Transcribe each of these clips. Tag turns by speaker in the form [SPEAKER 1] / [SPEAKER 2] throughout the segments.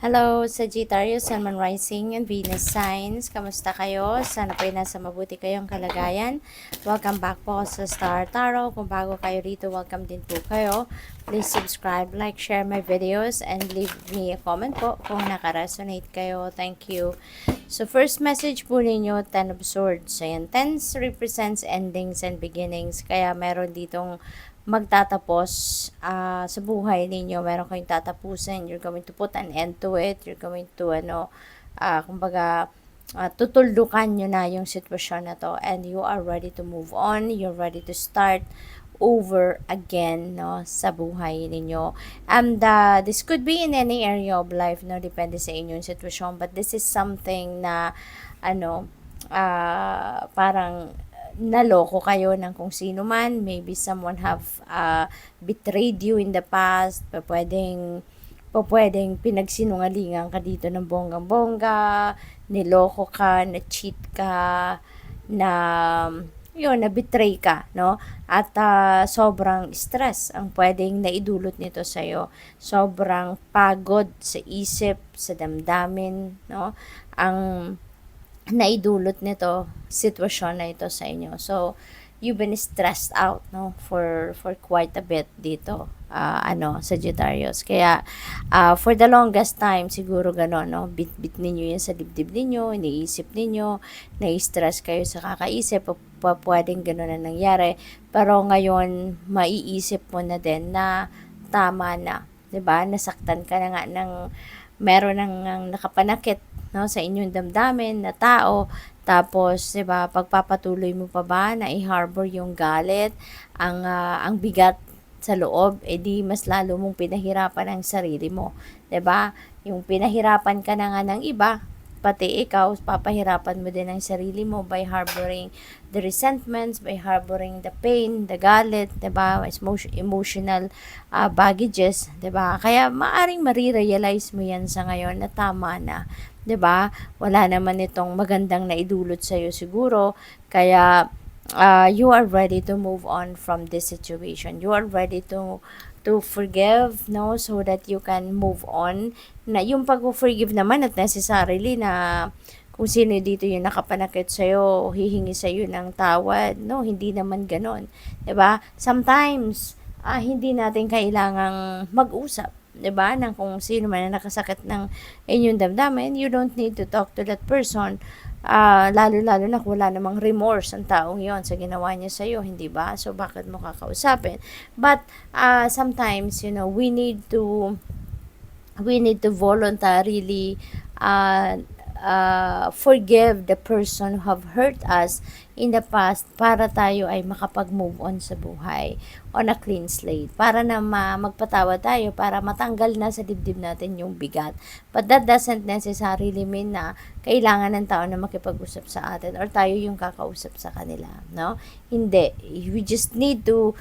[SPEAKER 1] Hello, Sagittarius, Sun, Moon, Rising, and Venus signs. Kamusta kayo? Sana po ay nasa mabuti kayong kalagayan. Welcome back po sa Star Tarot. Kung bago kayo rito, welcome din po kayo. Please subscribe, like, share my videos, and leave me a comment po kung nakaresonate kayo. Thank you. So, first message po ninyo, Ten of Swords. Ayan, Tens represents endings and beginnings. Kaya meron ditong magtatapos sa buhay ninyo, meron kayong tatapusin, you're going to put an end to it, you're going to kumbaga tutuldukan nyo na yung sitwasyon na to, and you are ready to move on, you're ready to start over again, no, sa buhay ninyo. And this could be in any area of life, no, depende sa inyong sitwasyon, but this is something na parang naloko kayo ng kung sino man. Maybe someone have betrayed you in the past. Pwedeng pinagsinungalingan ka dito ng bonggang-bongga, niloko ka, na-cheat ka, na-betray ka, no? At sobrang stress ang pwedeng naidulot nito sa'yo. Sobrang pagod sa isip, sa damdamin, no? Ang naidulot nito, sitwasyon na ito sa inyo. So, you've been stressed out, no, for quite a bit dito, Sagittarius. Kaya, for the longest time, siguro gano'n, no, bit-bit ninyo yan sa dibdib ninyo, iniisip ninyo, nai-stress kayo sa kakaisip, pwedeng gano'n na nangyari. Pero ngayon, maiisip mo na din na tama na, 'di ba? Nasaktan ka na nga meron ng nakapanakit, no, sa inyong damdamin na tao, tapos 'di ba, pagpapatuloy mo pa ba na i-harbor yung galit, ang bigat sa loob, edi mas lalo mong pinahirapan ang sarili mo, 'di ba? Yung pinahirapan ka na nga ng iba, pati ikaw, papahirapan mo din ang sarili mo by harboring the resentments, by harboring the pain, the galit, 'di ba? Emotional baggages, 'di ba? Kaya maaring marirealize mo 'yan sa ngayon na tama na, 'di ba? Wala naman itong magandang naidulot sa iyo siguro, kaya you are ready to move on from this situation. You are ready to forgive, no, so that you can move on. Na yung pag-forgive naman at necessarily na kung sino dito yung nakapanakit sa'yo, hihingi sa'yo ng tawad, no, hindi naman ganon, 'di ba? Sometimes hindi natin kailangang mag-usap, 'di ba, ng kung sino man na nakasakit ng inyong damdamin. You don't need to talk to that person, lalo-lalo na kung wala namang remorse ang taong yon sa ginawa niya sa'yo, hindi ba? So, bakit mo kakausapin? But, sometimes, we need to voluntarily forgive the person who have hurt us in the past para tayo ay makapag-move on sa buhay on a clean slate. Para na magpatawad tayo, para matanggal na sa dibdib natin yung bigat. But that doesn't necessarily mean na kailangan ng tao na makipag-usap sa atin or tayo yung kakausap sa kanila, no? Hindi. We just need to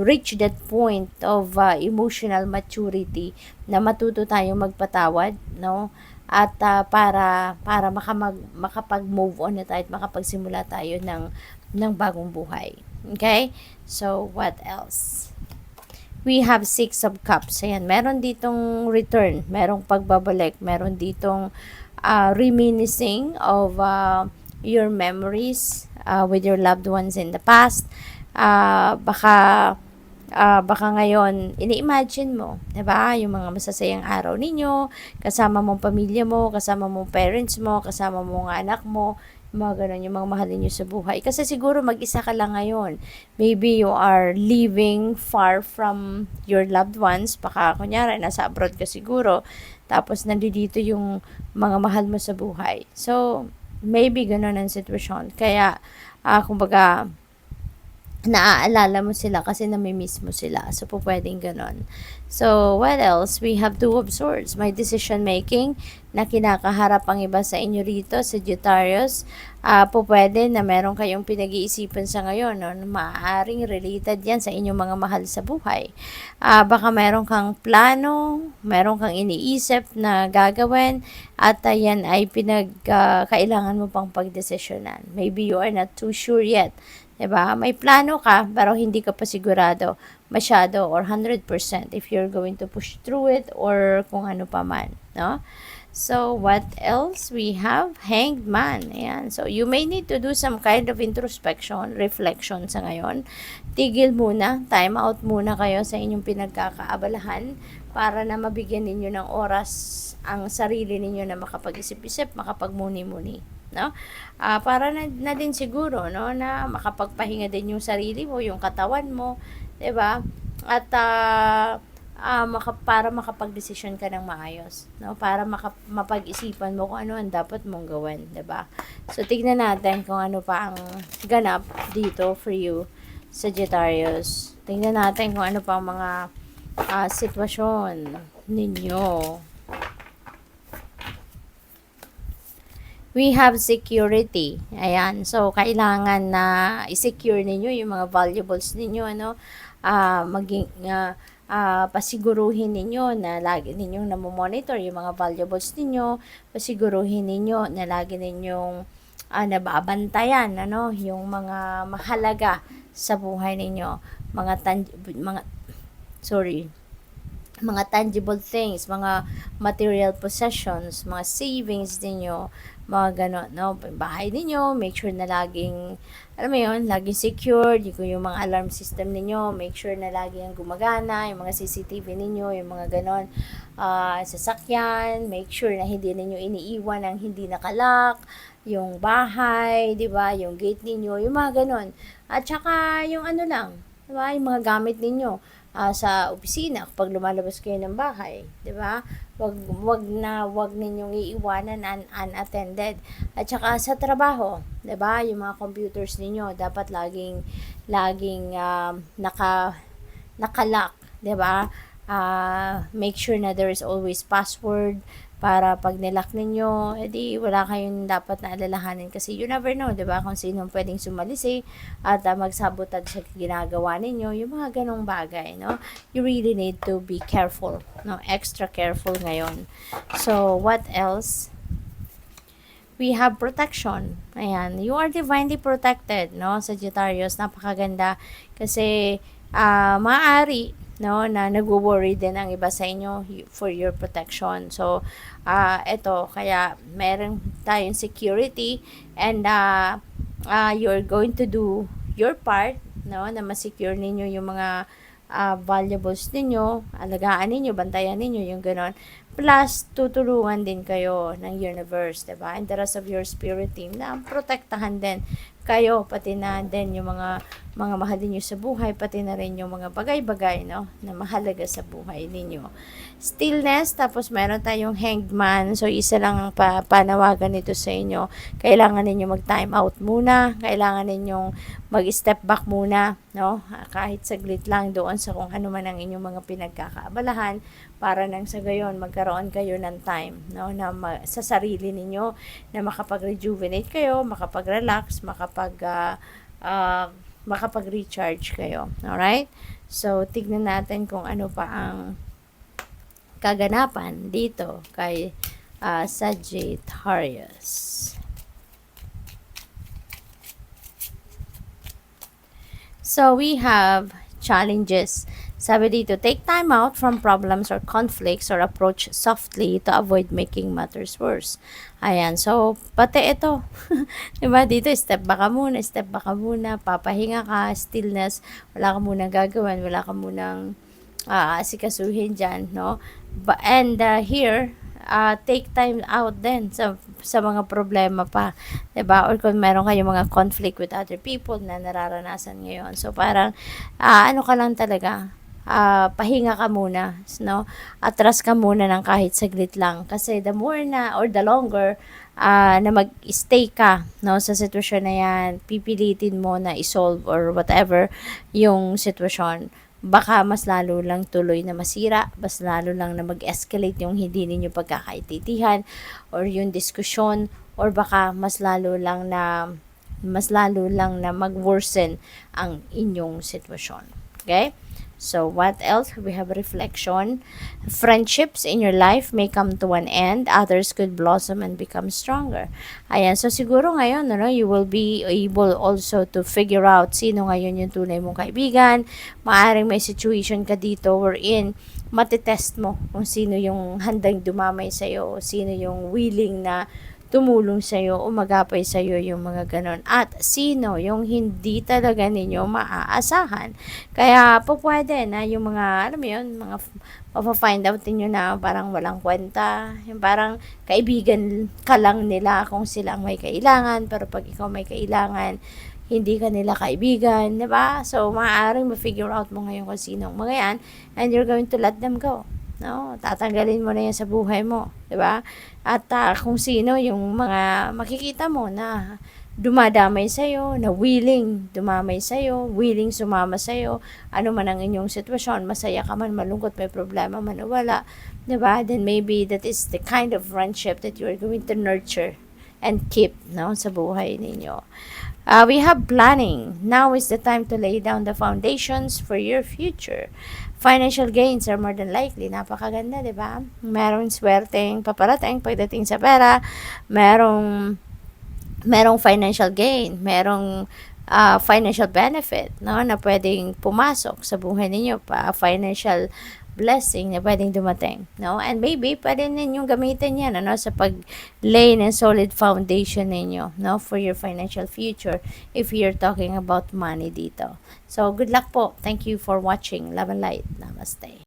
[SPEAKER 1] reach that point of emotional maturity na matuto tayong magpatawad, no? At para makapag-move on na tayo at makapagsimula tayo ng bagong buhay. Okay? So, what else? We have Six of Cups. Ayan, meron ditong return, merong pagbabalik, meron ditong reminiscing of your memories with your loved ones in the past. Baka ngayon, ini-imagine mo, 'di ba, yung mga masasayang araw ninyo, kasama mong pamilya mo, kasama mong parents mo, kasama mong anak mo, mga ganun, yung mga mahal niyo sa buhay. Kasi siguro mag-isa ka lang ngayon. Maybe you are living far from your loved ones. Baka, kunyari, nasa abroad ka siguro. Tapos, nandito yung mga mahal mo sa buhay. So, maybe ganun ang sitwasyon. Kaya, kumbaga, naaalala mo sila kasi namimiss mo sila. So, pwedeng ganon. So, what else? We have Two of Swords. May decision making na kinakaharap ang iba sa inyo rito, Sagittarius. Pwede na meron kayong pinag-iisipan sa ngayon, no? Maaaring related yan sa inyong mga mahal sa buhay. Baka meron kang plano, meron kang iniisip na gagawin, at yan ay kailangan mo pang pagdesisyonan. Maybe you are not too sure yet. 'Di ba? May plano ka pero hindi ka pa sigurado masyado or 100% if you're going to push through it or kung ano pa man, no? So, what else? We have Hanged Man. Ayan. So, you may need to do some kind of introspection, reflection sa ngayon. Tigil muna, time out muna kayo sa inyong pinagkakaabalahan para na mabigyan ninyo ng oras ang sarili ninyo na makapag-isip-isip, makapagmuni-muni. No? Para na din siguro, no, na makapagpahinga din yung sarili mo, yung katawan mo, 'di ba? At para makapagdesisyon ka ng maayos, no? Para mapag-isipan mo kung ano ang dapat mong gawin, 'di ba? So tignan natin kung ano pa ang ganap dito for you, Sagittarius. Tignan natin kung ano pa ang mga sitwasyon ninyo. We have security. Ayan. So, kailangan na i-secure ninyo yung mga valuables ninyo, ano? Pasiguruhin ninyo na lagi ninyong namomonitor yung mga valuables ninyo. Pasiguruhin ninyo na lagi ninyong nababantayan, ano? Yung mga mahalaga sa buhay ninyo. Mga tangible things, mga material possessions, mga savings ninyo, mga ganon, no? Bahay ninyo, make sure na laging, alam mo yun, laging secured, yung mga alarm system ninyo, make sure na lagi yung gumagana, yung mga CCTV ninyo, yung mga ganon, sasakyan, make sure na hindi ninyo iniiwan ang hindi nakalock, yung bahay, di ba, yung gate ninyo, yung mga ganon. At saka, yung ano lang, di ba, yung mga gamit ninyo, sa opisina kapag lumalabas kayo ng bahay, 'di ba? Wag ninyong iiwanan unattended. At saka sa trabaho, 'di ba? Yung mga computers ninyo dapat laging naka-lock, 'di ba? Make sure na there is always password para pag nilock ninyo, edi wala kayong dapat na alalahanin kasi you never know, 'di ba? Kung sino pwedeng sumalisi at magsabotad sa ginagawa ninyo, yung mga ganong bagay, no? You really need to be careful, no? Extra careful ngayon. So, what else? We have protection. Ayan, you are divinely protected, no? Sagittarius, napakaganda kasi maaari, no, na nagwo-worry din ang iba sa inyo for your protection. So, ito, kaya meron tayong security and you're going to do your part, no, na ma-secure ninyo yung mga valuables ninyo, alagaan ninyo, bantayan ninyo, yung ganon. Plus, tutulungan din kayo ng universe, diba? And the rest of your spirit team na protektahan din kayo, pati na din yung mga mahal ninyo sa buhay, pati na rin yung mga bagay-bagay, no, na mahalaga sa buhay ninyo. Stillness, tapos meron tayong Hanged Man. So, isa lang ang panawagan nito sa inyo. Kailangan ninyo mag-time out muna. Kailangan ninyong mag-step back muna, no? Kahit saglit lang doon sa kung ano man ang inyong mga pinagkakaabalahan para nang sa gayon magkaroon kayo ng time, no, na sa sarili ninyo na makapag-rejuvenate kayo, makapag-relax, makapag-recharge kayo. Alright? So, tignan natin kung ano pa ang kaganapan dito kay Sagittarius. So, we have challenges. Sabi dito, take time out from problems or conflicts or approach softly to avoid making matters worse. Ayan, so, pati ito. Diba, dito, step back ka muna, papahinga ka, stillness, wala ka munang gagawin, wala ka munang asikasuhin dyan, no? And here, take time out din sa mga problema pa, 'di ba? Or kung meron kayong mga conflict with other people na nararanasan ngayon. So parang ano ka lang talaga, pahinga ka muna, no? Atras ka muna ng kahit saglit lang kasi the more na or the longer na mag-stay ka, no, sa sitwasyon na yan, pipilitin mo na isolve or whatever yung sitwasyon, baka mas lalo lang tuloy na masira, mas lalo lang na mag-escalate yung hindi ninyo pagkakaintindihan or yung diskusyon, or baka mas lalo lang na mag-worsen ang inyong sitwasyon. Okay? So, what else? We have reflection. Friendships in your life may come to an end. Others could blossom and become stronger. Ayan. So, siguro ngayon, ano, you will be able also to figure out sino ngayon yung tunay mong kaibigan. Maaring may situation ka dito wherein matitest mo kung sino yung handang dumamay sa'yo, sino yung willing na tumulong sa'yo, umagapay sa'yo yung mga ganon. At sino yung hindi talaga ninyo maaasahan. Kaya po pwede na yung mga, alam mo yun, mga mapafind out ninyo na parang walang kwenta. Yung parang kaibigan ka lang nila kung sila ang may kailangan. Pero pag ikaw may kailangan, hindi ka nila kaibigan, di ba? So, maaaring ma-figure out mo ngayon kung sino mga yan and you're going to let them go. No, tatanggalin mo na yan sa buhay mo, 'di ba? At kung sino yung mga makikita mo na dumadamay sa iyo, na willing dumamay sa iyo, willing sumama sa iyo, ano man ang inyong sitwasyon, masaya ka man, malungkot, may problema man o wala, 'di ba? Then maybe that is the kind of friendship that you are going to nurture and keep, no, sa buhay ninyo. We have planning. Now is the time to lay down the foundations for your future. Financial gains are more than likely. Napakaganda, di ba? Merong swerteng paparating pagdating sa pera. Merong financial gain. Merong financial benefit, no, na pwedeng pumasok sa buhay ninyo. Financial blessing na pwedeng dumating, no? And maybe pwede ninyong gamitin yan, ano, sa pag-lay ng solid foundation ninyo, no, for your financial future if you're talking about money dito. So, good luck po. Thank you for watching. Love and light. Namaste.